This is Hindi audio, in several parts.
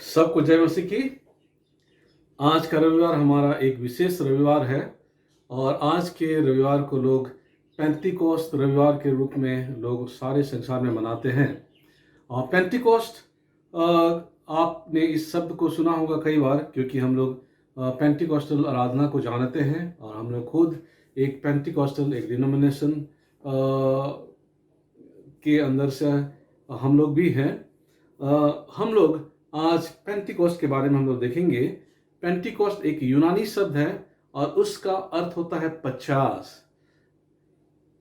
सबको जय मसीह की। आज का रविवार हमारा एक विशेष रविवार है और आज के रविवार को लोग पेंतिकोस्त रविवार के रूप में लोग सारे संसार में मनाते हैं। और पेंतिकोस्त आपने इस शब्द को सुना होगा कई बार, क्योंकि हम लोग पेंटिकॉस्टल आराधना को जानते हैं और हम लोग खुद एक पेंटिकॉस्टल एक डिनोमिनेशन के अंदर से हम लोग भी हैं। हम लोग आज पेंटिकोस्ट के बारे में हम लोग देखेंगे। पेंटिकोस्ट एक यूनानी शब्द है और उसका अर्थ होता है 50।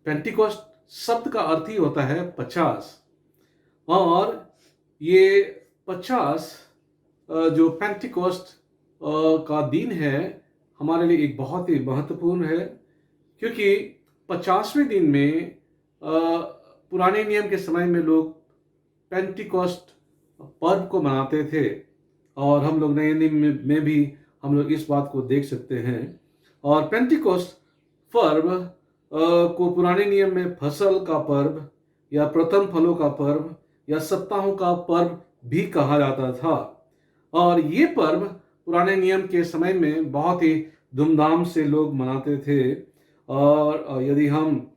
पेंटिकोस्ट शब्द का अर्थ ही होता है 50। और ये 50 जो पेंटिकोस्ट का दिन है हमारे लिए एक बहुत ही महत्वपूर्ण है, क्योंकि 50वें दिन में पुराने नियम के समय में लोग पेंटिकोस्ट पर्व को मनाते थे और हम लोग नए नियम में भी हम लोग इस बात को देख सकते हैं। और पेंटिकोस्ट पर्व को पुराने नियम में फसल का पर्व या प्रथम फलों का पर्व या सप्ताहों का पर्व भी कहा जाता था। और ये पर्व पुराने नियम के समय में बहुत ही धूमधाम से लोग मनाते थे। और यदि हम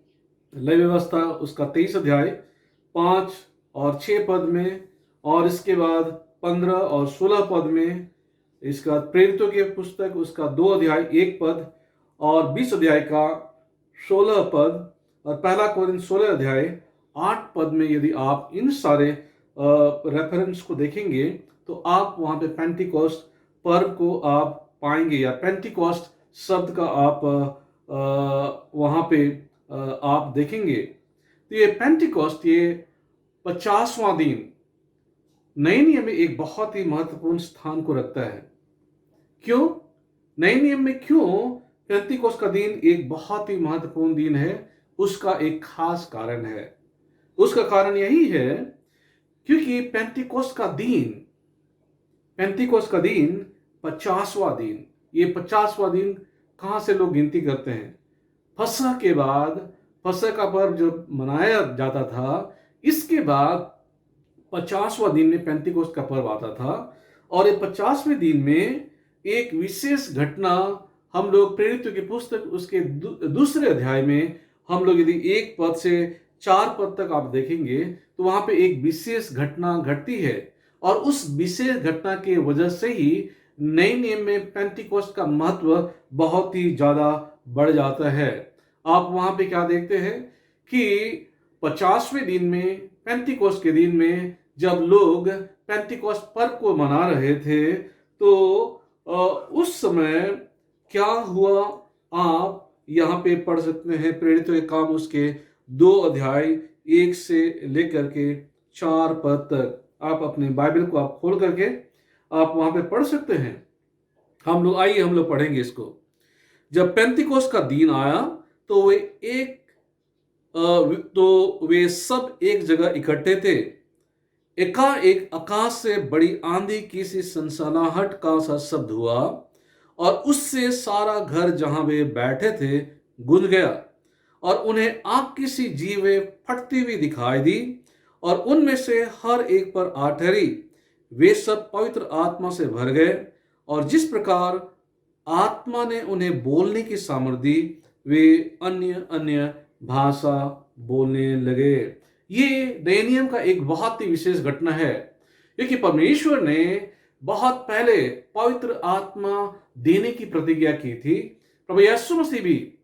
लय व्यवस्था उसका 23 अध्याय 5 और 6 पद में और इसके बाद 15 और 16 पद में, इसका प्रेरितों की पुस्तक उसका 2 अध्याय 1 पद और 20 अध्याय का 16 पद और पहला कोरिन्थ 16 अध्याय 8 पद में यदि आप इन सारे रेफरेंस को देखेंगे तो आप वहां पे पेंटिकोस्ट पर्व को आप पाएंगे या पेंटिकोस्ट शब्द का आप वहां पे आप देखेंगे। तो ये पेंटिकोस्ट ये 50वां दिन नए नियम में एक बहुत ही महत्वपूर्ण स्थान को रखता है। क्यों? नए नियम में क्यों पेंटिकोस्ट का दिन एक बहुत ही महत्वपूर्ण दिन है? उसका एक खास कारण है। उसका कारण यही है क्योंकि पेंटिकोस्ट का दिन 50वां दिन, ये 50वां दिन कहां से लोग गिनती करते हैं? फसह के बाद, फसह का पर्व जब मनाया जाता था, इसके बाद 50वां दिन में पेंटिकोस्ट का पर्व आता था। और ये 50वें दिन में एक विशेष घटना हम लोग प्रेरितों की पुस्तक उसके दूसरे अध्याय में हम लोग यदि 1 पद से 4 पद तक आप देखेंगे तो वहां पे एक विशेष घटना घटती है। और उस विशेष घटना के वजह से ही नए नियम में पेंटिकोस्ट का महत्व बहुत ही ज्यादा बढ़ जाता है। आप वहां पे क्या देखते हैं कि 50वें दिन में, पेंटिकोस्ट के दिन में जब लोग पेंटिकोस्ट पर्व को मना रहे थे तो उस समय क्या हुआ आप यहाँ पे पढ़ सकते हैं। प्रेरितों के काम उसके 2 अध्याय 1 से लेकर के 4 पद तक आप अपने बाइबल को आप खोल करके आप वहां पे पढ़ सकते हैं। हम लोग पढ़ेंगे इसको। जब पेंटिकोस्ट का दिन आया तो वे सब एक जगह इकट्ठे थे। एकाएक आकाश से बड़ी आंधी की सी सनसनाहट का सा शब्द हुआ और उससे सारा घर जहां वे बैठे थे गूंज गया और उन्हें आग की सी जीवें फटती हुई दिखाई दी और उनमें से हर एक पर आ ठहरी। वे सब पवित्र आत्मा से भर गए और जिस प्रकार आत्मा ने उन्हें बोलने की सामर्थ्य दी वे अन्य अन्य भाषा बोलने लगे। ये नए नियम का एक बहुत ही विशेष घटना है, क्योंकि परमेश्वर ने बहुत पहले पवित्र आत्मा देने की प्रतिज्ञा की थी। प्रभु यीशु मसीह भी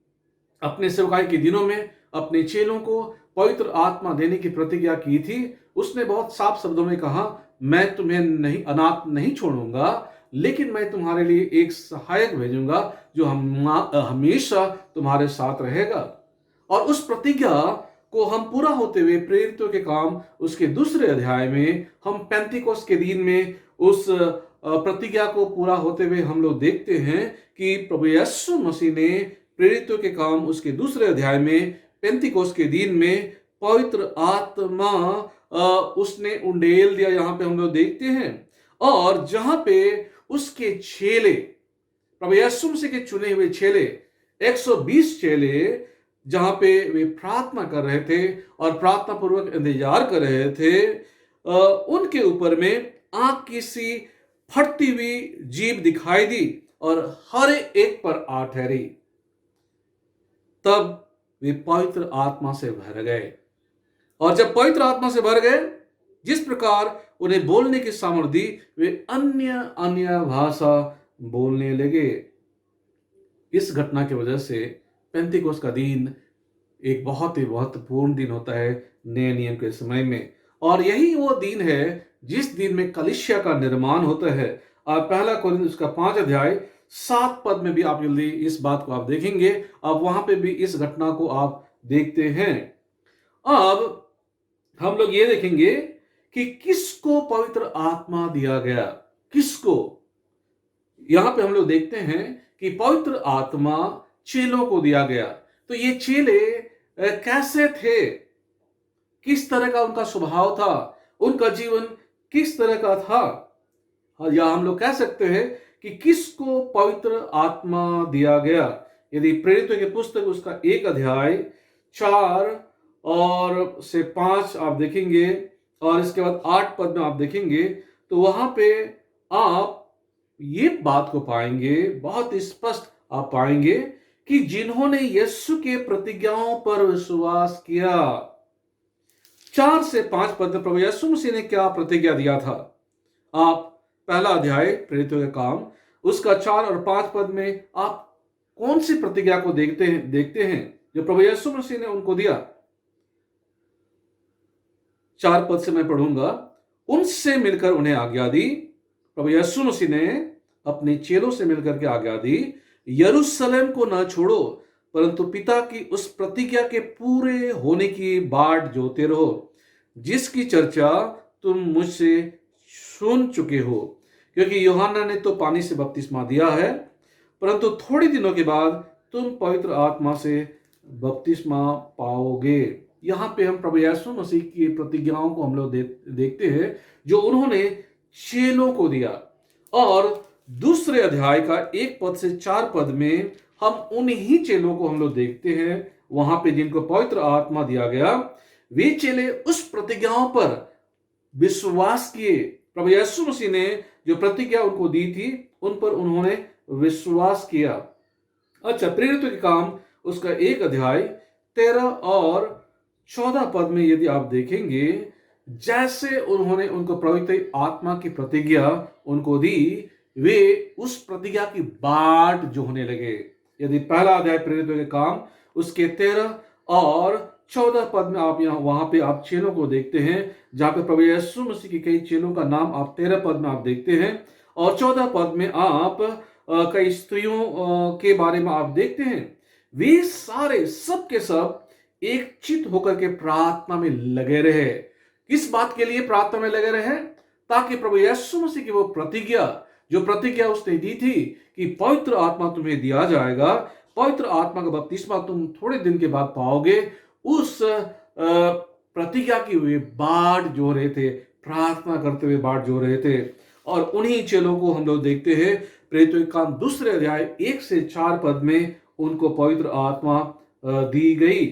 अपने सेवकाई के दिनों में अपने चेलों को पवित्र आत्मा देने की प्रतिज्ञा की थी। उसने बहुत साफ शब्दों में कहा, मैं तुम्हें अनाथ नहीं छोड़ूंगा, लेकिन मैं तुम्हारे लिए एक सहायक भेजूंगा जो हमेशा तुम्हारे साथ रहेगा। और उस प्रतिज्ञा को हम पूरा होते हुए प्रेरितों के काम उसके दूसरे अध्याय में हम पेंटिकोस्ट के दिन में उस प्रतिज्ञा को पूरा होते हुए हम लोग देखते हैं कि प्रभु यीशु मसीह ने प्रेरितों के काम उसके दूसरे अध्याय में पेंटिकोस्ट के दिन में पवित्र आत्मा उसने उंडेल दिया। यहाँ पे हम लोग देखते हैं और जहां पे उसके चेले, प्रभु यीशु मसीह के चुने हुए चेले 120 चेले जहां पे वे प्रार्थना कर रहे थे और प्रार्थना पूर्वक इंतजार कर रहे थे, उनके ऊपर में आग की सी फटती हुई जीभ दिखाई दी और हर एक पर आ ठहरी। तब वे पवित्र आत्मा से भर गए, और जब पवित्र आत्मा से भर गए, जिस प्रकार उन्हें बोलने की सामर्थ्य दी, वे अन्य अन्य भाषा बोलने लगे। इस घटना की वजह से पेंतिकोस्त का दिन एक बहुत ही महत्वपूर्ण दिन होता है नए नियम के समय में। और यही वो दिन है जिस दिन में कलीसिया का निर्माण होता है। और पहला कोरिन्थ उसका 5 अध्याय 7 पद में भी आप जल्दी इस बात को आप देखेंगे। अब वहां पे भी इस घटना को आप देखते हैं। अब हम लोग ये देखेंगे कि किसको पवित्र आत्मा दिया गया, किसको। यहां पे हम लोग देखते हैं कि पवित्र आत्मा चेलों को दिया गया। तो ये चेले कैसे थे, किस तरह का उनका स्वभाव था, उनका जीवन किस तरह का था, या हम लोग कह सकते हैं कि किसको पवित्र आत्मा दिया गया। यदि प्रेरितों की पुस्तक उसका 1 अध्याय 4 और से 5 आप देखेंगे, और इसके बाद 8 पद में आप देखेंगे, तो वहां पे आप ये बात को पाएंगे, बहुत स्पष्ट आप पाएंगे कि जिन्होंने यीशु के प्रतिज्ञाओं पर विश्वास किया। 4 से 5 पद में प्रभु यीशु मसीह ने क्या प्रतिज्ञा दिया था। आप पहला अध्याय प्रेरितों के काम उसका 4 और 5 पद में आप कौन सी प्रतिज्ञा को देखते हैं जो प्रभु यीशु मसीह ने उनको दिया। 4 पद से मैं पढ़ूंगा। उनसे मिलकर उन्हें आज्ञा दी, प्रभु यीशु मसीह ने अपने चेलों से मिलकर के आज्ञा दी, यरूशलेम को न छोड़ो, परंतु पिता की उस प्रतिज्ञा के पूरे होने की बाट जोते रहो, जिसकी चर्चा तुम मुझसे सुन चुके हो। क्योंकि यूहन्ना ने तो पानी से बपतिस्मा दिया है, परंतु थोड़े दिनों के बाद तुम पवित्र आत्मा से बपतिस्मा पाओगे। यहाँ पे हम प्रभु यीशु मसीह की प्रतिज्ञाओं को हम लोग देखते हैं जो उन्होंने चेलों को दिया। और दूसरे अध्याय का 1 पद से 4 पद में हम उन्हीं चेलों को हम लोग देखते हैं वहां पे जिनको पवित्र आत्मा दिया गया। वे चेले उस प्रतिज्ञाओं पर विश्वास किए। प्रभु यीशु मसीह ने जो प्रतिज्ञा उनको दी थी उन पर उन्होंने विश्वास किया। अच्छा, प्रेरितों के काम उसका 1 अध्याय 13 और 14 पद में यदि आप देखेंगे, जैसे उन्होंने उनको पवित्र आत्मा की प्रतिज्ञा उनको दी, वे उस प्रतिज्ञा की बाट जोहने लगे। यदि पहला अध्याय प्रेरितों के काम उसके 13 और 14 पद में आप यहाँ वहां पे आप चेलों को देखते हैं, जहां पे प्रभु यीशु मसीह के कई चेलों का नाम आप 13 पद में आप देखते हैं, और 14 पद में आप कई स्त्रियों के बारे में आप देखते हैं। वे सारे सब के सब एक चित होकर के प्रार्थना में लगे रहे। किस बात के लिए प्रार्थना में लगे रहे? ताकि प्रभु यीशु मसीह की वो प्रतिज्ञा, जो प्रतिज्ञा उसने दी थी कि पवित्र आत्मा तुम्हें दिया जाएगा, पवित्र आत्मा का बपतिस्मा तुम थोड़े दिन के बाद पाओगे, उस प्रतिज्ञा की वे बाट जो रहे थे, प्रार्थना करते हुए बाट जो रहे थे। और उन्हीं चेलों को हम लोग देखते हैं प्रेरितों के काम दूसरे अध्याय 1 से 4 पद में उनको पवित्र आत्मा दी गई।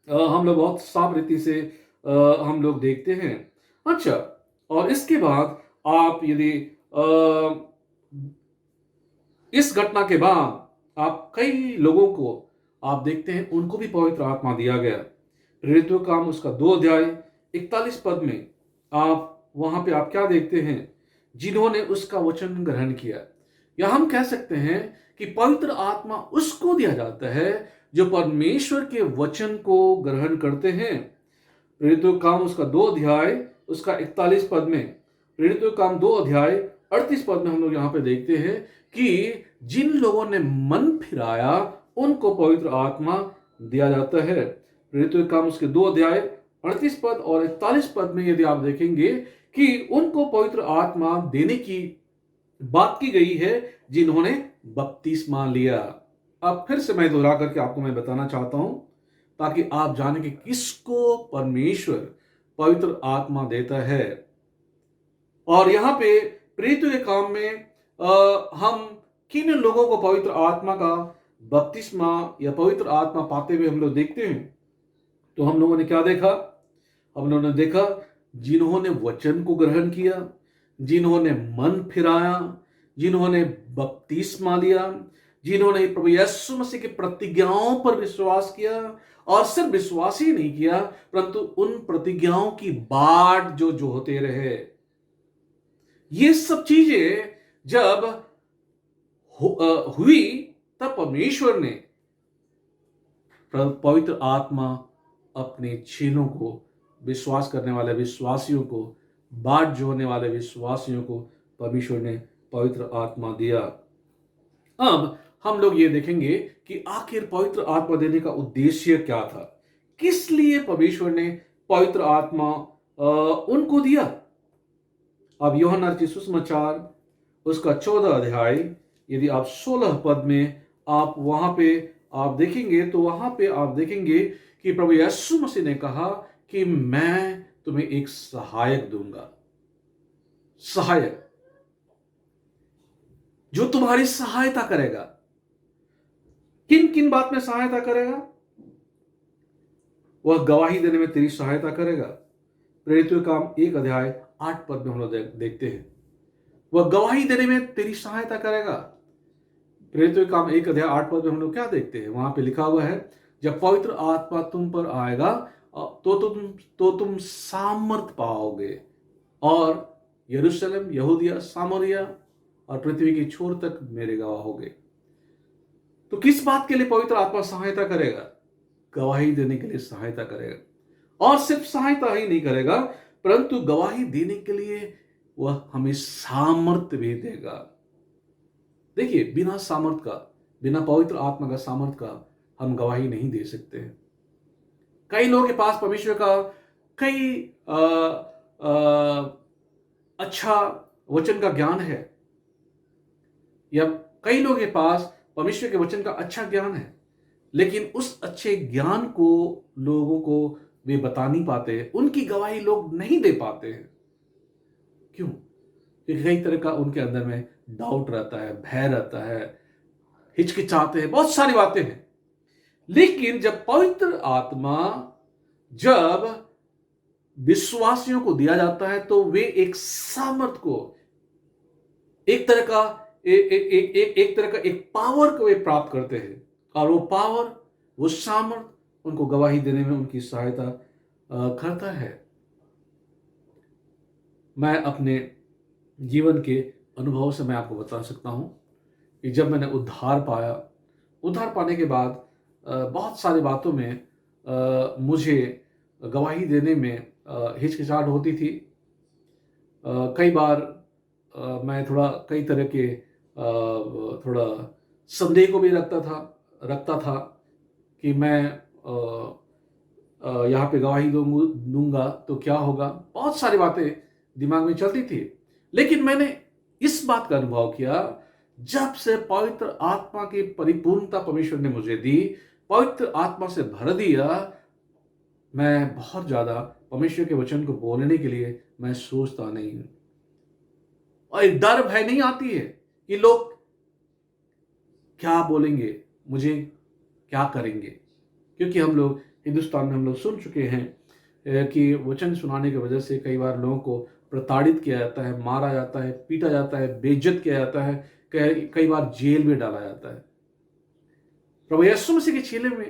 हम लोग बहुत साफ रीति से हम लोग देखते हैं। अच्छा, और इसके बाद आप यदि इस घटना के बाद आप कई लोगों को आप देखते हैं उनको भी पवित्र आत्मा दिया गया। प्रेरितों का काम उसका 2 अध्याय 41 पद में आप वहां पे आप क्या देखते हैं? जिन्होंने उसका वचन ग्रहण किया। या हम कह सकते हैं कि पवित्र आत्मा उसको दिया जाता है जो परमेश्वर के वचन को ग्रहण करते हैं। प्रेरितों का काम उसका 2 अध्याय उसका 41 पद में, प्रेरितों का काम 2 अध्याय 38 पद में हम लोग यहाँ पे देखते हैं कि जिन लोगों ने मन फिराया उनको पवित्र आत्मा दिया जाता है। प्रेरितों का काम उसके 2 अध्याय 38 पद और 41 पद में यदि आप देखेंगे कि उनको पवित्र आत्मा देने की बात की गई है जिन्होंने बपतिस्मा लिया। अब फिर से मैं दोहरा करके आपको मैं बताना चाहता हूं ताकि आप जाने कि किसको परमेश्वर पवित्र आत्मा देता है। और यहां पे प्रेरितों के काम में हम किन लोगों को पवित्र आत्मा का बपतिस्मा या पवित्र आत्मा पाते हुए हम लोग देखते हैं। तो हम लोगों ने क्या देखा? हम लोगों ने देखा जिन्होंने वचन को ग्रहण किया, जिन्होंने मन फिराया, जिन्होंने बपतिस्मा लिया, जिन्होंने प्रभु यीशु मसीह की प्रतिज्ञाओं पर विश्वास किया, और सिर्फ विश्वास ही नहीं किया परंतु उन प्रतिज्ञाओं की बाट जो होते रहे। ये सब चीजें जब हुई, तब परमेश्वर ने पवित्र आत्मा अपने चेलों को, विश्वास करने वाले विश्वासियों को, बाट जोड़ने वाले विश्वासियों को परमेश्वर ने पवित्र आत्मा दिया। अब हम लोग ये देखेंगे कि आखिर पवित्र आत्मा देने का उद्देश्य क्या था, किस लिए परमेश्वर ने पवित्र आत्मा उनको दिया। अब यूहन्ना रचित सुसमाचार उसका 14 अध्याय, यदि आप 16 पद में आप वहां पे आप देखेंगे तो वहां पे आप देखेंगे कि प्रभु यीशु मसीह ने कहा कि मैं तुम्हें एक सहायक दूंगा, सहायक जो तुम्हारी सहायता करेगा। किन किन बात में सहायता करेगा? वह गवाही देने में तेरी सहायता करेगा। प्रेरितों का काम 1 अध्याय 8 पद में हम लोग देखते हैं, वह गवाही देने में तेरी सहायता करेगा। प्रेरितों का काम 1 अध्याय 8 पद में हम लोग क्या देखते हैं? वहां पे लिखा हुआ है, जब पवित्र आत्मा तुम पर आएगा तो तुम सामर्थ पाओगे और यरूशलेम, यहूदिया, सामरिया और पृथ्वी की छोर तक मेरे गवाह होगे। तो किस बात के लिए पवित्र आत्मा सहायता करेगा? गवाही देने के लिए सहायता करेगा। और सिर्फ सहायता ही नहीं करेगा परंतु गवाही देने के लिए वह हमें सामर्थ्य भी देगा। देखिए, बिना सामर्थ का, बिना पवित्र आत्मा का सामर्थ का हम गवाही नहीं दे सकते हैं। कई लोगों के पास परमेश्वर का कई अच्छा वचन का ज्ञान है, या कई लोगों के पास परमेश्वर के वचन का अच्छा ज्ञान है, लेकिन उस अच्छे ज्ञान को लोगों को वे बता नहीं पाते, उनकी गवाही लोग नहीं दे पाते हैं। क्यों? क्योंकि कई तरह का उनके अंदर में डाउट रहता है, भय रहता है, हिचकिचाते हैं, बहुत सारी बातें हैं। लेकिन जब पवित्र आत्मा जब विश्वासियों को दिया जाता है तो वे एक सामर्थ को, एक तरह का एक पावर को वे प्राप्त करते हैं, और वो पावर, वो सामर्थ उनको गवाही देने में उनकी सहायता करता है। मैं अपने जीवन के अनुभव से मैं आपको बता सकता हूं कि जब मैंने उद्धार पाया, उद्धार पाने के बाद बहुत सारी बातों में मुझे गवाही देने में हिचकिचाहट होती थी। कई बार मैं थोड़ा कई तरह के थोड़ा संदेह को भी रखता था कि मैं यहाँ पे गवाही दूंगा तो क्या होगा। बहुत सारी बातें दिमाग में चलती थी, लेकिन मैंने इस बात का अनुभव किया, जब से पवित्र आत्मा की परिपूर्णता परमेश्वर ने मुझे दी, पवित्र आत्मा से भर दिया, मैं बहुत ज्यादा परमेश्वर के वचन को बोलने के लिए मैं सोचता नहीं हूं, और एक डर भय नहीं आती है कि लोग क्या बोलेंगे, मुझे क्या करेंगे। क्योंकि हम लोग हिंदुस्तान में हम लोग सुन चुके हैं कि वचन सुनाने की वजह से कई बार लोगों को प्रताड़ित किया जाता है, मारा जाता है, पीटा जाता है, बेइज्जत किया जाता है, कई बार जेल में डाला जाता है। प्रभु यीशु मसीह के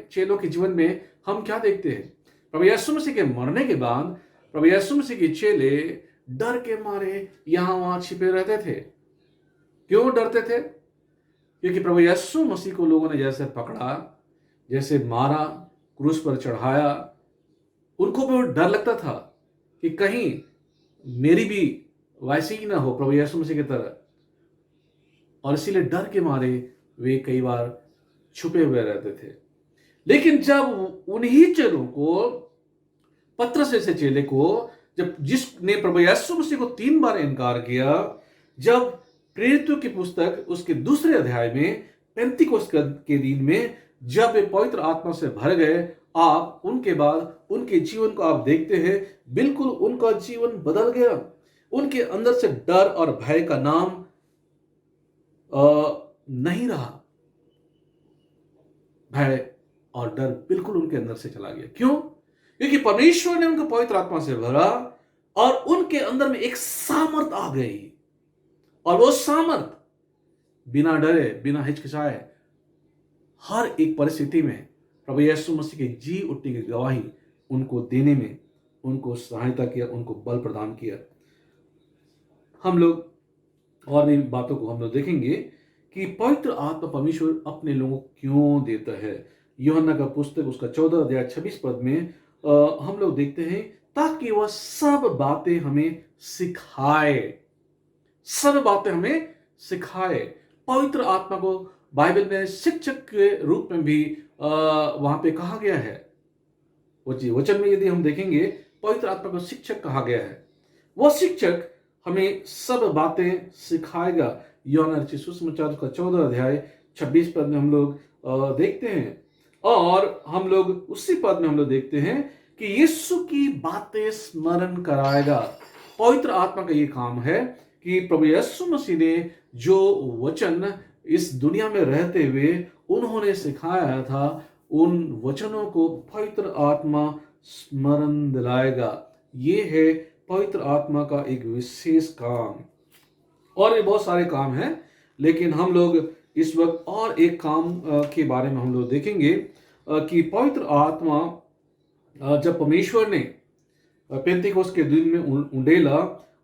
चेलों के जीवन में हम क्या देखते हैं? प्रभु यीशु मसीह के मरने के बाद प्रभु यीशु मसीह के चेले डर के मारे यहां वहां छिपे रहते थे। क्यों डरते थे? क्योंकि प्रभु यीशु मसीह को लोगों ने जैसे पकड़ा, जैसे मारा, क्रूस पर चढ़ाया, उनको भी डर लगता था कि कहीं मेरी भी वैसी ही ना हो प्रभु यीशु मसीह की तरह, और इसीलिए डर के मारे वे कई बार छुपे हुए रहते थे। लेकिन जब उन्हीं चेलों को, पतरस जैसे चेले को, जब जिसने प्रभु यीशु मसीह को 3 बार इनकार किया, जब प्रेरितों की पुस्तक उसके 2 अध्याय में पेंतीकोस्त के दिन में जब वे पवित्र आत्मा से भर गए, आप उनके बाद उनके जीवन को आप देखते हैं, बिल्कुल उनका जीवन बदल गया। उनके अंदर से डर और भय का नाम नहीं रहा। भय और डर बिल्कुल उनके अंदर से चला गया। क्यों? क्योंकि परमेश्वर ने उनको पवित्र आत्मा से भरा और उनके अंदर में एक सामर्थ आ गई, और वो सामर्थ बिना डरे, बिना हिचकिचाए, हर एक परिस्थिति में प्रभु यीशु मसीह के जी उठने की गवाही उनको देने में उनको सहायता किया, उनको बल प्रदान किया। हम लोग और भी बातों को हम लोग देखेंगे कि पवित्र आत्मा परमेश्वर अपने लोगों को क्यों देता है। यूहन्ना का पुस्तक उसका 14 अध्याय 26 पद में हम लोग देखते हैं, ताकि वह सब बातें हमें सिखाए, सब बातें हमें सिखाए। पवित्र आत्मा को बाइबल में शिक्षक के रूप में भी वहां पे कहा गया है। वचन में यदि हम देखेंगे, पवित्र आत्मा को शिक्षक कहा गया है। वह शिक्षक हमें सब बातें सिखाएगा। यूहन्ना रचित सुसमाचार का 14 अध्याय 26 पद में हम लोग देखते हैं, और हम लोग उसी पद में हम लोग देखते हैं कि यीशु की बातें स्मरण कराएगा। पवित्र आत्मा का ये काम है कि प्रभु यीशु मसीह ने जो वचन इस दुनिया में रहते हुए उन्होंने सिखाया था, उन वचनों को पवित्र आत्मा स्मरण दिलाएगा। ये है पवित्र आत्मा का एक विशेष काम। और भी बहुत सारे काम हैं, लेकिन हम लोग इस वक्त और एक काम के बारे में हम लोग देखेंगे कि पवित्र आत्मा जब परमेश्वर ने पेंतीकोस्त के दिन में उंडेला,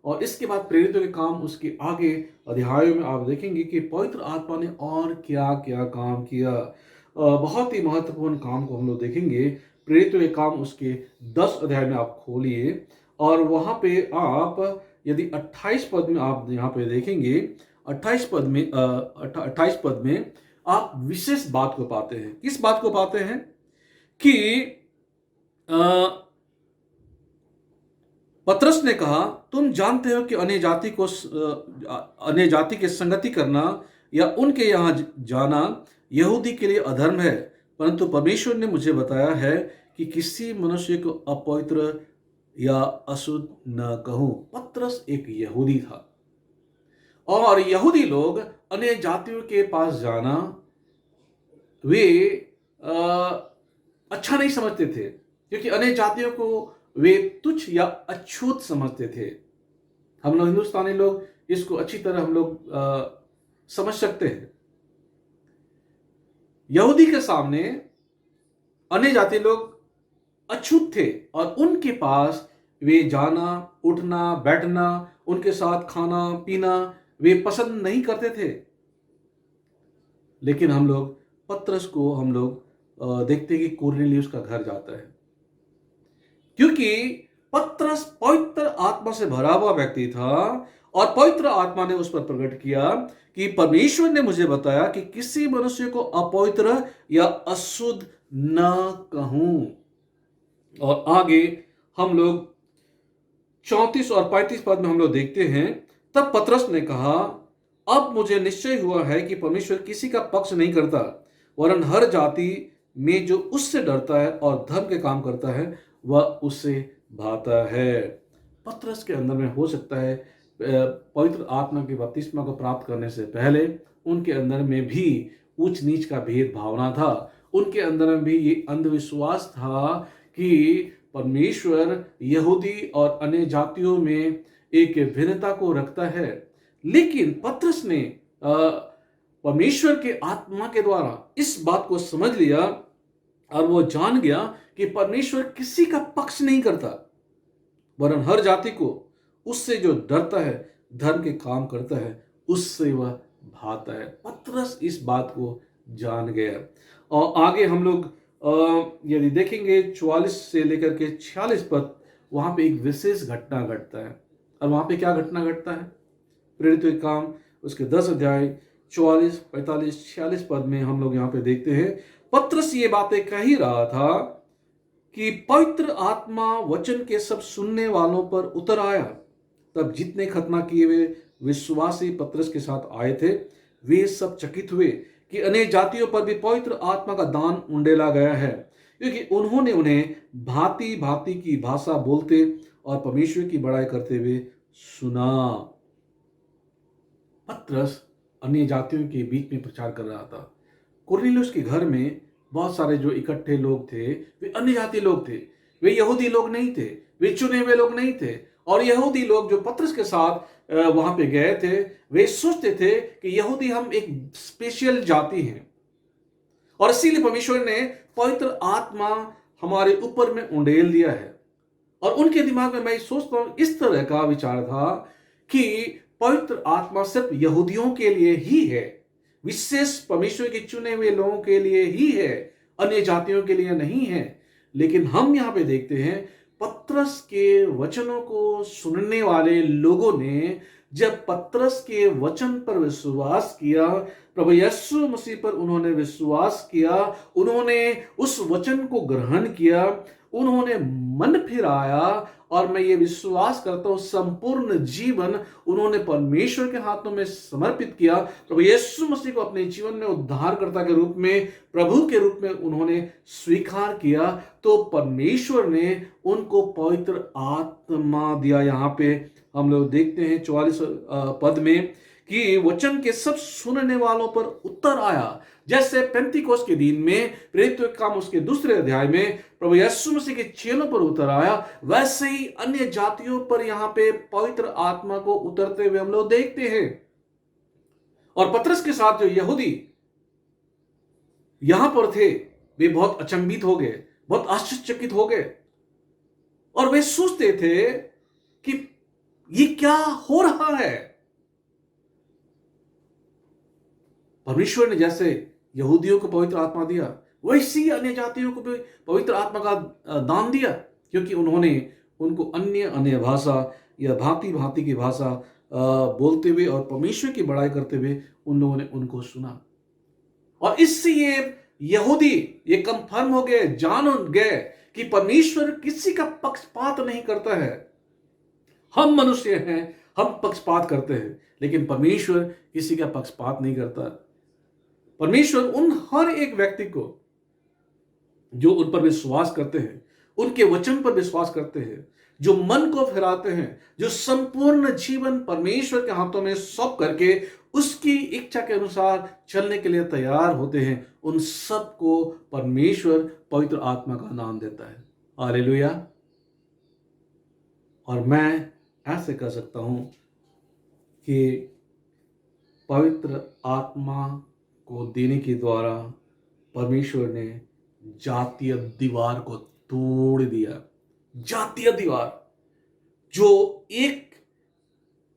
और इसके बाद प्रेरितों के काम उसके आगे अध्यायों में आप देखेंगे कि पवित्र आत्मा ने और क्या क्या काम किया। बहुत ही महत्वपूर्ण काम को हम लोग देखेंगे। प्रेरितों के काम उसके 10 अध्याय में आप खोलिए, और वहां पे आप यदि 28 पद में आप यहाँ पे देखेंगे, 28 पद में आप विशेष बात को पाते हैं। किस बात को पाते हैं कि पतरस ने कहा, तुम जानते हो कि अन्य जाति के संगति करना या उनके यहाँ जाना यहूदी के लिए अधर्म है, परंतु परमेश्वर ने मुझे बताया है कि किसी मनुष्य को अपवित्र या अशुद्ध न कहूं। पतरस एक यहूदी था, और यहूदी लोग अन्य जातियों के पास जाना वे अच्छा नहीं समझते थे, क्योंकि अन्य जातियों को वे तुच्छ या अछूत समझते थे। हम लोग हिंदुस्तानी लोग इसको अच्छी तरह हम लोग समझ सकते हैं। यहूदी के सामने अन्य जाति लोग अछूत थे, और उनके पास वे जाना, उठना, बैठना, उनके साथ खाना पीना वे पसंद नहीं करते थे। लेकिन हम लोग पतरस को हम लोग देखते हैं कि कुरनेलियुस का घर जाता है, क्योंकि पतरस पवित्र आत्मा से भरा हुआ व्यक्ति था, और पवित्र आत्मा ने उस पर प्रकट किया कि परमेश्वर ने मुझे बताया कि किसी मनुष्य को अपवित्र या अशुद्ध न कहूं। और आगे हम लोग 34 और 35 पद में हम लोग देखते हैं, तब पतरस ने कहा, अब मुझे निश्चय हुआ है कि परमेश्वर किसी का पक्ष नहीं करता, वरन हर जाति में जो उससे डरता है और धर्म के काम करता है वह उससे भाता है। पतरस के अंदर में हो सकता है पवित्र आत्मा के बपतिस्मा को प्राप्त करने से पहले उनके अंदर में भी ऊंच नीच का भेद भावना था। उनके अंदर में भी ये अंधविश्वास था कि परमेश्वर यहूदी और अन्य जातियों में एक भिन्नता को रखता है। लेकिन पतरस ने परमेश्वर के आत्मा के द्वारा इस बात को समझ लिया, और वो जान गया कि परमेश्वर किसी का पक्ष नहीं करता, वरन हर जाति को उससे जो डरता है, धर्म के काम करता है, उससे वह भाता है। पतरस इस बात को जान गया। और आगे हम लोग यदि देखेंगे 44 से लेकर के 46 पद, वहां पे एक विशेष घटना घटता है। और वहां पे क्या घटना घटता है? प्रेरितों के काम उसके 10 अध्याय 44, 45, 46 पद में हम लोग यहाँ पे देखते हैं, पतरस ये बातें कह ही रहा था कि पवित्र आत्मा वचन के सब सुनने वालों पर उतर आया। तब जितने खतना किए हुए विश्वासी पतरस के साथ आए थे, वे सब चकित हुए कि अनेक जातियों पर भी पवित्र आत्मा का दान उंडेला गया है, क्योंकि उन्होंने उन्हें भांति भांति की भाषा बोलते और परमेश्वर की बड़ाई करते हुए सुना। पतरस अन्य जातियों के बीच में प्रचार कर रहा था। कुरनेलियुस के घर में बहुत सारे जो इकट्ठे लोग थे वे अन्य जाति लोग थे, वे यहूदी लोग नहीं थे, वे चुने हुए लोग नहीं थे। और यहूदी लोग जो पतरस के साथ वहां पे गए थे, वे सोचते थे कि यहूदी हम एक स्पेशल जाति हैं, और इसीलिए परमेश्वर ने पवित्र आत्मा हमारे ऊपर में उंडेल दिया है। और उनके दिमाग में मैं सोचता हूं इस तरह का विचार था कि पवित्र आत्मा सिर्फ यहूदियों के लिए ही है, विशेष परमेश्वर के चुने हुए लोगों के लिए ही है, अन्य जातियों के लिए नहीं है। लेकिन हम यहां पे देखते हैं पतरस के वचनों को सुनने वाले लोगों ने जब पतरस के वचन पर विश्वास किया, प्रभु यीशु मसीह पर उन्होंने विश्वास किया, उन्होंने उस वचन को ग्रहण किया, उन्होंने मन फिराया, और मैं ये विश्वास करता हूं संपूर्ण जीवन उन्होंने परमेश्वर के हाथों में समर्पित किया, प्रभु यीशु मसीह को अपने जीवन में उद्धारकर्ता के रूप में, प्रभु के रूप में उन्होंने स्वीकार किया, तो परमेश्वर ने उनको पवित्र आत्मा दिया। यहाँ पे हम लोग देखते हैं 44 पद में कि वचन के सब सुनने वालों पर उत्तर आया, जैसे पेंतीकोस्त के दिन में प्रेरितों के काम उसके 2 अध्याय में प्रभु यीशु मसीह के चेलों पर उतर आया, वैसे ही अन्य जातियों पर यहां पे पवित्र आत्मा को उतरते हुए हम लोग देखते हैं। और पतरस के साथ जो यहूदी यहां पर थे, वे बहुत अचंभित हो गए, बहुत आश्चर्यचकित हो गए, और वे सोचते थे कि ये क्या हो रहा है। परमेश्वर ने जैसे यहूदियों को पवित्र आत्मा दिया, वैसे ही अन्य जातियों को भी पवित्र आत्मा का दान दिया, क्योंकि उन्होंने उनको अन्य अन्य भाषा या भांति भांति की भाषा बोलते हुए और परमेश्वर की बड़ाई करते हुए उन लोगों ने उनको सुना। और इससे ये यहूदी ये कंफर्म हो गए, जान गए कि परमेश्वर किसी का पक्षपात नहीं करता है। हम मनुष्य हैं, हम पक्षपात करते हैं, लेकिन परमेश्वर किसी का पक्षपात नहीं करता। परमेश्वर उन हर एक व्यक्ति को जो उन पर विश्वास करते हैं, उनके वचन पर विश्वास करते हैं, जो मन को फिराते हैं, जो संपूर्ण जीवन परमेश्वर के हाथों में सौंप करके उसकी इच्छा के अनुसार चलने के लिए तैयार होते हैं, उन सबको परमेश्वर पवित्र आत्मा का नाम देता है। हालेलुया। और मैं ऐसे कह सकता हूं कि पवित्र आत्मा को देने के द्वारा परमेश्वर ने जातीय दीवार को तोड़ दिया। जातीय दीवार जो एक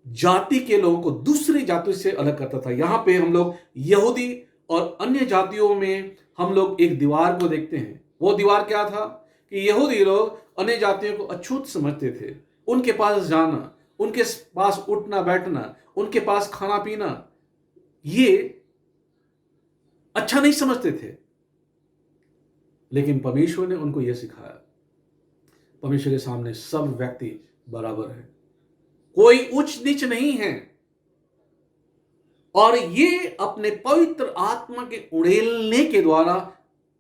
जाति के लोगों को दूसरी जातियों से अलग करता था। यहां पे हम लोग यहूदी और अन्य जातियों में हम लोग एक दीवार को देखते हैं। वो दीवार क्या था कि यहूदी लोग अन्य जातियों को अछूत समझते थे। उनके पास जाना, उनके पास उठना बैठना, उनके पास खाना पीना, ये अच्छा नहीं समझते थे। लेकिन परमेश्वर ने उनको यह सिखाया, परमेश्वर के सामने सब व्यक्ति बराबर है, कोई उच्च नीच नहीं है। और ये अपने पवित्र आत्मा के उड़ेलने के द्वारा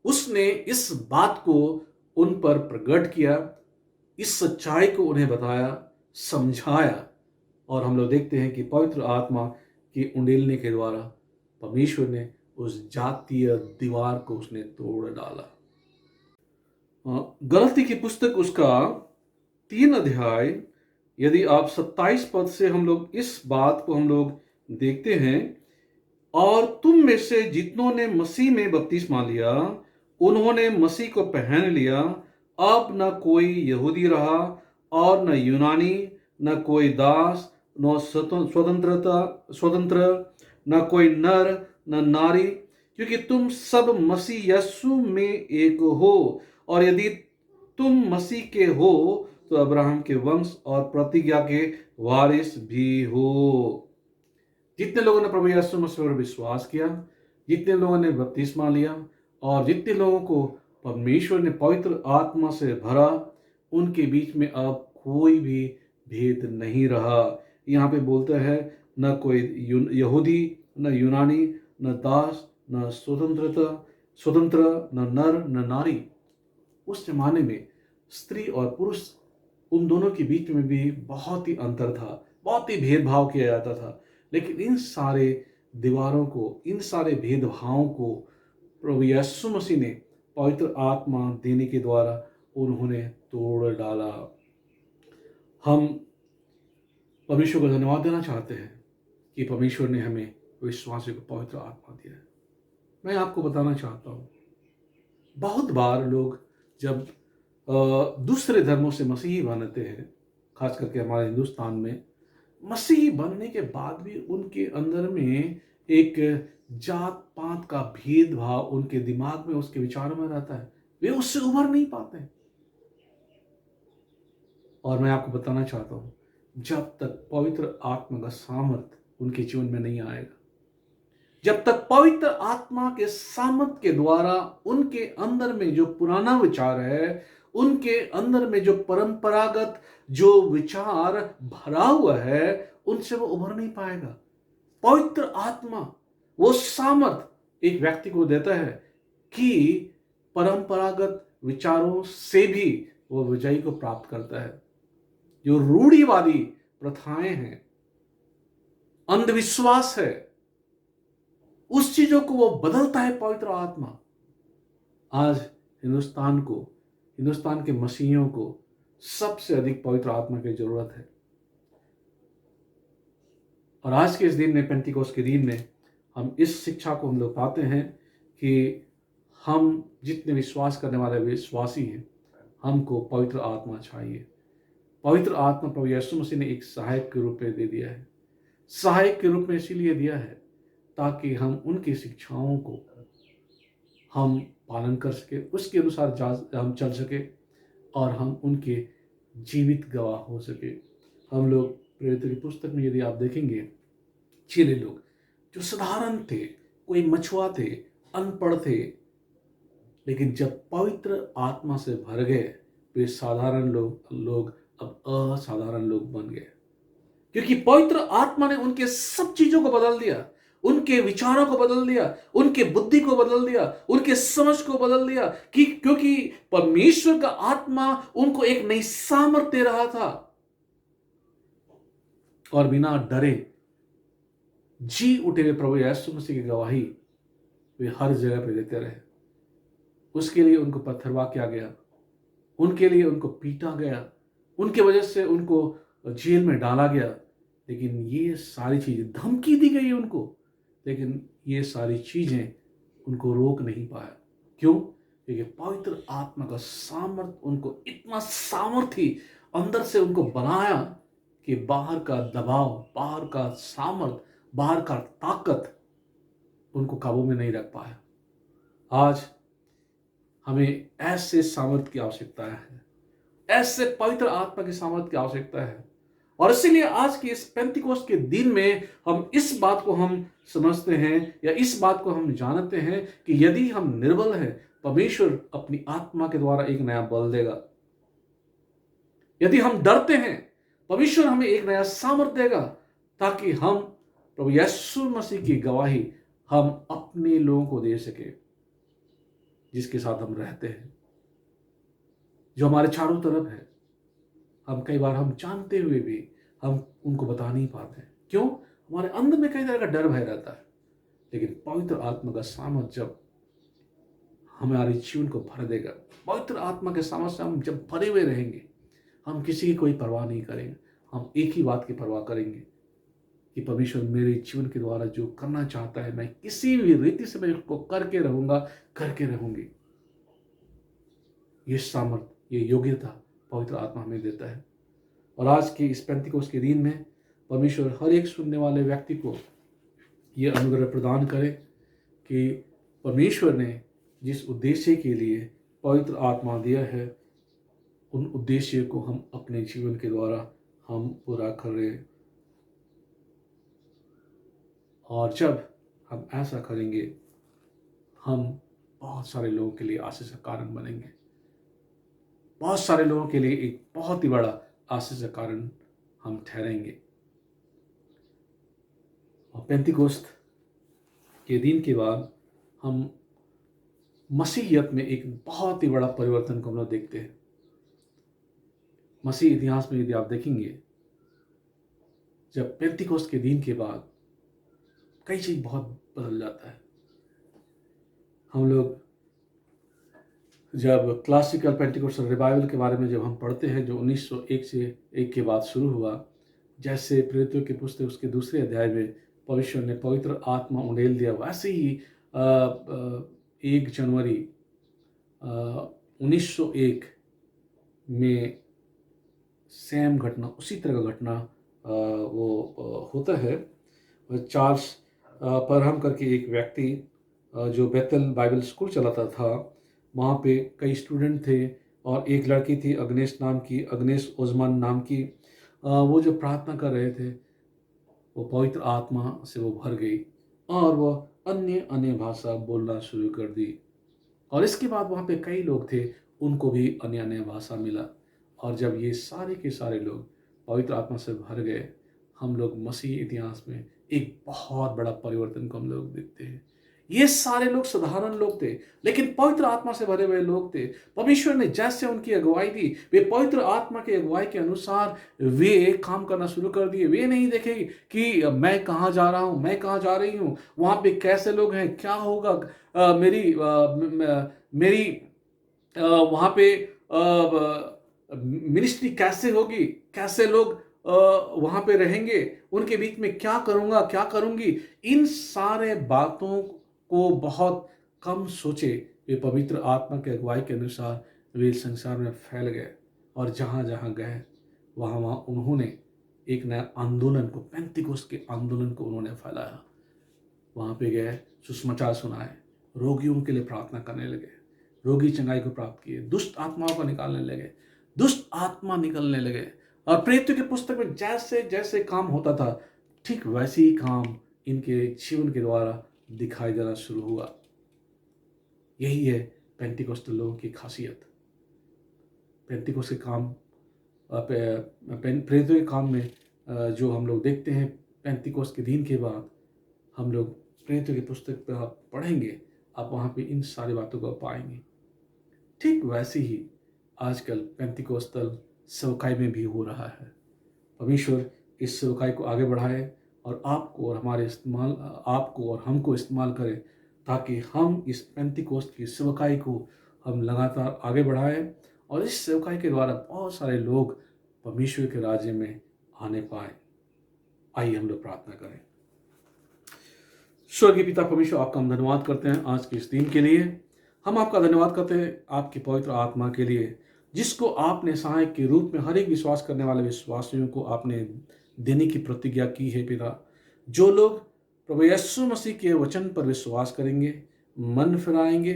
उसने इस बात को उन पर प्रकट किया, इस सच्चाई को उन्हें बताया, समझाया। और हम लोग देखते हैं कि पवित्र आत्मा के उंडेलने के द्वारा परमेश्वर ने उस जातीय दीवार को उसने तोड़ डाला। गलती की पुस्तक उसका 3 अध्याय, यदि आप 27 पद से हम लोग इस बात को हम लोग देखते हैं, और तुम में से जितनों ने मसीह में बपतिस्मा लिया उन्होंने मसीह को पहन लिया। अब न कोई यहूदी रहा और न यूनानी, न कोई दास, न स्वतंत्र, न कोई नर न नारी, क्योंकि तुम सब मसीह यीशु में एक हो। और यदि तुम मसीह के हो तो अब्राहम के वंश और प्रतिज्ञा के वारिस भी हो। जितने लोगों ने प्रभु यीशु मसीह पर विश्वास किया, जितने लोगों ने बपतिस्मा लिया, और जितने लोगों को परमेश्वर ने पवित्र आत्मा से भरा, उनके बीच में अब कोई भी भेद नहीं रहा। यहाँ पे बोलता है न कोई यहूदी, न यूनानी, न दास, न स्वतंत्र, न नर न नारी। उस जमाने में स्त्री और पुरुष उन दोनों के बीच में भी बहुत ही अंतर था, बहुत ही भेदभाव किया जाता था। लेकिन इन सारे दीवारों को, इन सारे भेदभावों को प्रभु यीशु मसीह ने पवित्र आत्मा देने के द्वारा उन्होंने तोड़ डाला। हम परमेश्वर को धन्यवाद देना चाहते हैं कि परमेश्वर ने हमें विश्वासी को पवित्र आत्मा दिया है। मैं आपको बताना चाहता हूँ, बहुत बार लोग जब दूसरे धर्मों से मसीही बनते हैं, खास करके हमारे हिंदुस्तान में, मसीही बनने के बाद भी उनके अंदर में एक जात पात का भेदभाव उनके दिमाग में, उसके विचारों में रहता है। वे उससे उभर नहीं पाते हैं। और मैं आपको बताना चाहता हूं, जब तक पवित्र आत्मा का सामर्थ उनके जीवन में नहीं आएगा, जब तक पवित्र आत्मा के सामर्थ के द्वारा उनके अंदर में जो पुराना विचार है, उनके अंदर में जो परंपरागत जो विचार भरा हुआ है, उनसे वो उभर नहीं पाएगा। पवित्र आत्मा वो सामर्थ एक व्यक्ति को देता है कि परंपरागत विचारों से भी वो विजयी को प्राप्त करता है। जो रूढ़िवादी प्रथाएं हैं, अंधविश्वास है, उस चीजों को वो बदलता है पवित्र आत्मा। आज हिंदुस्तान के मसीहियों को सबसे अधिक पवित्र आत्मा की जरूरत है। और आज के इस दिन में, पेंटिकोस्ट के दिन में, हम इस शिक्षा को हम लोग पाते हैं कि हम जितने विश्वास करने वाले विश्वासी हैं, हमको पवित्र आत्मा चाहिए। पवित्र आत्मा प्रभु यीशु मसीह ने एक सहायक के रूप में दे दिया है। सहायक के रूप में इसीलिए दिया है ताकि हम उनकी शिक्षाओं को हम पालन कर सके, उसके अनुसार हम चल सके और हम उनके जीवित गवाह हो सके। हम लोग प्रेरितों की पुस्तक में यदि आप देखेंगे, चेले लोग जो साधारण थे, कोई मछुआ थे, अनपढ़ थे, लेकिन जब पवित्र आत्मा से भर गए, वे साधारण लोग अब असाधारण लोग बन गए, क्योंकि पवित्र आत्मा ने उनके सब चीजों को बदल दिया, उनके विचारों को बदल दिया, उनके बुद्धि को बदल दिया, उनके समझ को बदल दिया, क्योंकि परमेश्वर का आत्मा उनको एक नई सामर्थ दे रहा था। और बिना डरे जी उठे हुए प्रभु यीशु मसीह की गवाही वे हर जगह पे देते रहे। उसके लिए उनको पत्थरवा किया गया, उनके लिए उनको पीटा गया, उनके वजह से उनको जेल में डाला गया, लेकिन ये सारी चीजें, धमकी दी गई उनको, लेकिन ये सारी चीजें उनको रोक नहीं पाया। क्यों? क्योंकि पवित्र आत्मा का सामर्थ उनको इतना सामर्थी अंदर से उनको बनाया कि बाहर का दबाव, बाहर का सामर्थ, बाहर का ताकत उनको काबू में नहीं रख पाया। आज हमें ऐसे सामर्थ की आवश्यकता है, ऐसे पवित्र आत्मा की सामर्थ की आवश्यकता है। और इसीलिए आज की इस पेंटिकोस्ट के दिन में हम इस बात को हम समझते हैं, या इस बात को हम जानते हैं कि यदि हम निर्बल हैं, परमेश्वर अपनी आत्मा के द्वारा एक नया बल देगा। यदि हम डरते हैं, परमेश्वर हमें एक नया सामर्थ देगा, ताकि हम प्रभु यीशु मसीह की गवाही हम अपने लोगों को दे सके, जिसके साथ हम रहते हैं, जो हमारे चारों तरफ है। हम कई बार हम जानते हुए भी हम उनको बता नहीं पाते। क्यों? हमारे अंदर में कई तरह का डर भय रहता है। लेकिन पवित्र आत्मा का सामर्थ जब हमारे जीवन को भर देगा, पवित्र आत्मा के सामर्थ से हम जब भरे हुए रहेंगे, हम किसी की कोई परवाह नहीं करेंगे। हम एक ही बात की परवाह करेंगे कि परमेश्वर मेरे जीवन के द्वारा जो करना चाहता है, मैं किसी भी रीति से मैं उसको करके रहूंगा, करके रहूंगी। ये सामर्थ, ये योग्यता पवित्र आत्मा हमें देता है। और आज के इस पेंटिकोस्ट के दिन में परमेश्वर हर एक सुनने वाले व्यक्ति को ये अनुग्रह प्रदान करे कि परमेश्वर ने जिस उद्देश्य के लिए पवित्र आत्मा दिया है, उन उद्देश्य को हम अपने जीवन के द्वारा हम पूरा करें। और जब हम ऐसा करेंगे, हम बहुत सारे लोगों के लिए आशीष का कारण बनेंगे। बहुत सारे लोगों के लिए एक बहुत ही बड़ा आशीष का कारण हम ठहरेंगे। और पेंटिकोस्ट के दिन के बाद हम मसीहियत में एक बहुत ही बड़ा परिवर्तन को हम लोग देखते हैं। मसीह इतिहास में यदि आप देखेंगे, जब पेंटिकोस्ट के दिन के बाद कई चीज बहुत बदल जाता है। हम लोग जब क्लासिकल पेंटिकोस्टल रिवाइवल के बारे में जब हम पढ़ते हैं, जो 1901 से 1 के बाद शुरू हुआ, जैसे प्रेरितों की पुस्तक उसके दूसरे अध्याय में परमेश्वर ने पवित्र आत्मा उंडेल दिया, वैसे ही 1 जनवरी 1901 में सेम घटना, उसी तरह का घटना वो होता है। चार्ल्स परहम करके एक व्यक्ति जो बेथल बाइबल स्कूल चलाता था, वहाँ पे कई स्टूडेंट थे और एक लड़की थी अग्नेस ओज़मान नाम की। वो जो प्रार्थना कर रहे थे, वो पवित्र आत्मा से वो भर गई और वह अन्य अन्य भाषा बोलना शुरू कर दी। और इसके बाद वहाँ पे कई लोग थे, उनको भी अन्य अन्य भाषा मिला। और जब ये सारे के सारे लोग पवित्र आत्मा से भर गए, हम लोग मसीह इतिहास में एक बहुत बड़ा परिवर्तन को हम लोग देखते हैं। ये सारे लोग साधारण लोग थे, लेकिन पवित्र आत्मा से भरे हुए लोग थे। परमेश्वर ने जैसे उनकी अगुवाई दी, वे पवित्र आत्मा की अगुवाई के अनुसार वे काम करना शुरू कर दिए। वे नहीं देखे कि मैं कहाँ जा रहा हूँ, मैं कहाँ जा रही हूँ, वहाँ पे कैसे लोग हैं, क्या होगा, मेरी वहाँ पे मिनिस्ट्री कैसे होगी, कैसे लोग वहाँ पे रहेंगे, उनके बीच में क्या करूँगा, क्या करूँगी। इन सारे बातों को बहुत कम सोचे, वे पवित्र आत्मा के अगुवाई के अनुसार वे संसार में फैल गए और जहाँ जहाँ गए वहाँ वहाँ उन्होंने एक नया आंदोलन को, पेंतिकोस्त के आंदोलन को उन्होंने फैलाया। वहाँ पे गए, सुसमाचार सुनाए, रोगियों के लिए प्रार्थना करने लगे, रोगी चंगाई को प्राप्त किए, दुष्ट आत्माओं को निकालने लगे, दुष्ट आत्मा निकलने लगे। और प्रेरितों की पुस्तक में जैसे जैसे काम होता था, ठीक वैसे ही काम इनके जीवन के द्वारा दिखाई देना शुरू हुआ। यही है पेंटिकोस्टल लोगों की खासियत। पेंटिकोस्ट के काम, प्रेरितों के काम में जो हम लोग देखते हैं, पेंटिकोस्ट के दिन के बाद हम लोग प्रेरितों की पुस्तक पर आप पढ़ेंगे, आप वहाँ पे इन सारी बातों को पाएंगे। ठीक वैसे ही आजकल पेंटिकोस्टल सेवकाई में भी हो रहा है। परमेश्वर इस सेवकाई को आगे बढ़ाए और आपको और हमको इस्तेमाल करें, ताकि हम इस पेंटिकोस्ट की सेवकाई को हम लगातार आगे बढ़ाएं और इस सेवकाई के द्वारा बहुत सारे लोग परमेश्वर के राज्य में आने पाए। आइए हम लोग प्रार्थना करें। स्वर्गीय पिता परमेश्वर, आपका हम धन्यवाद करते हैं आज के इस दिन के लिए। हम आपका धन्यवाद करते हैं आपकी पवित्र आत्मा के लिए, जिसको आपने सहायक के रूप में हर एक विश्वास करने वाले विश्वासियों को आपने देने की प्रतिज्ञा की है। पिता, जो लोग प्रभु यीशु मसीह के वचन पर विश्वास करेंगे, मन फिराएंगे,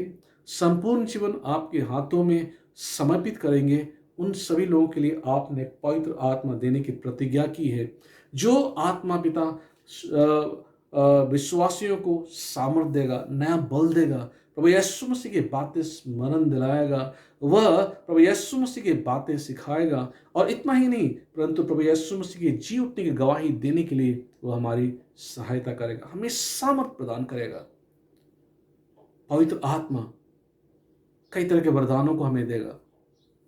संपूर्ण जीवन आपके हाथों में समर्पित करेंगे, उन सभी लोगों के लिए आपने पवित्र आत्मा देने की प्रतिज्ञा की है। जो आत्मा पिता विश्वासियों को सामर्थ देगा, नया बल देगा, प्रभु यीशु मसीह की बातें स्मरण दिलाएगा, वह प्रभु यीशु मसीह की बातें सिखाएगा। और इतना ही नहीं, परंतु प्रभु यीशु मसीह की जी उठने की गवाही देने के लिए वह हमारी सहायता करेगा, हमें सामर्थ प्रदान करेगा। पवित्र आत्मा कई तरह के वरदानों को हमें देगा,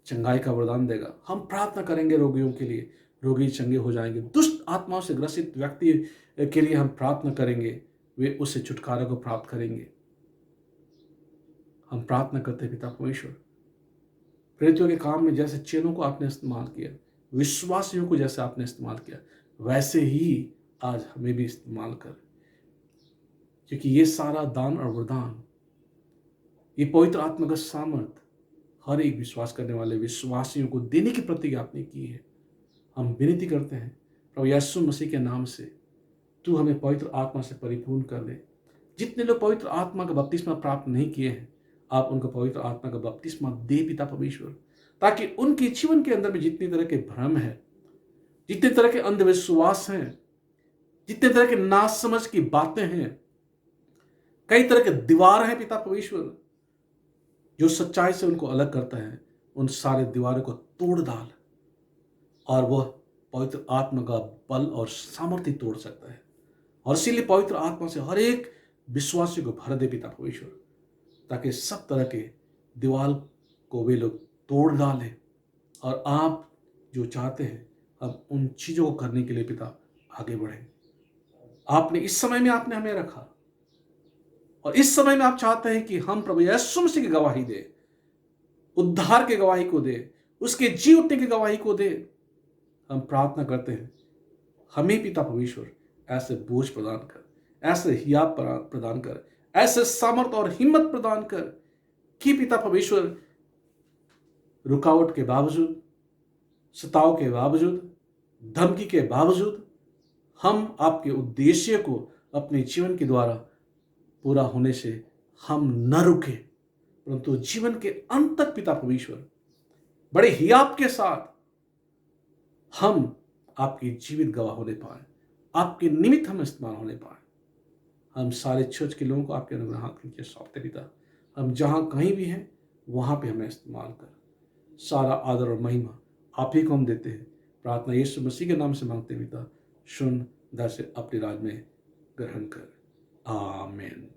चंगाई का वरदान देगा। हम प्रार्थना करेंगे रोगियों के लिए, रोगी चंगे हो जाएंगे। दुष्ट आत्माओं से ग्रसित व्यक्ति के लिए हम प्रार्थना करेंगे, वे उससे छुटकारा को प्राप्त करेंगे। हम प्रार्थना करते हैं पिता परमेश्वर, प्रेरितों के काम में जैसे चेलों को आपने इस्तेमाल किया, विश्वासियों को जैसे आपने इस्तेमाल किया, वैसे ही आज हमें भी इस्तेमाल कर, क्योंकि ये सारा दान और वरदान, ये पवित्र आत्मा का सामर्थ हर एक विश्वास करने वाले विश्वासियों को देने की प्रतिज्ञा आपने की है। हम विनती करते हैं प्रभु यीशु मसीह के नाम से, तू हमें पवित्र आत्मा से परिपूर्ण कर दे। जितने लोग पवित्र आत्मा का बपतिस्मा प्राप्त नहीं किए हैं, आप उनको पवित्र आत्मा का बपतिस्मा दे पिता परमेश्वर, ताकि उनके जीवन के अंदर में जितनी तरह के भ्रम है, जितने तरह के अंधविश्वास हैं, जितने तरह के नासमझ की बातें हैं, कई तरह के दीवार हैं पिता परमेश्वर, जो सच्चाई से उनको अलग करता है, उन सारे दीवारों को तोड़ डाल और वह पवित्र आत्मा का बल और सामर्थ्य तोड़ सकता है। और इसीलिए पवित्र आत्मा से हर एक विश्वासी को भर दे पिता परमेश्वर, ताकि सब तरह के दीवार को वे लोग तोड़ डालें और आप जो चाहते हैं हम उन चीज़ों को करने के लिए पिता आगे बढ़ें। आपने इस समय में आपने हमें रखा और इस समय में आप चाहते हैं कि हम प्रभु यीशु मसीह की गवाही दे, उद्धार की गवाही को दे, उसके जी उठने की गवाही को दे। हम प्रार्थना करते हैं हमें पिता परमेश्वर ऐसे बोझ प्रदान कर, ऐसे हियाब प्रदान कर, ऐसे सामर्थ और हिम्मत प्रदान कर कि पिता परमेश्वर रुकावट के बावजूद, सताव के बावजूद, धमकी के बावजूद हम आपके उद्देश्य को अपने जीवन के द्वारा पूरा होने से हम न रुके, परंतु जीवन के अंत तक पिता परमेश्वर बड़े हियाब के साथ हम आपकी जीवित गवाह होने पाए, आपके निमित्त हम इस्तेमाल होने पाए। हम सारे चर्च के लोगों को आपके अनुग्रह हाथ नीचे सौंपते पिता, हम जहां कहीं भी हैं वहां पे हमें इस्तेमाल कर। सारा आदर और महिमा आप ही को हम देते हैं। प्रार्थना यीशु मसीह के नाम से मांगते पिता, सुन दर से अपने राज में ग्रहण कर। आमीन।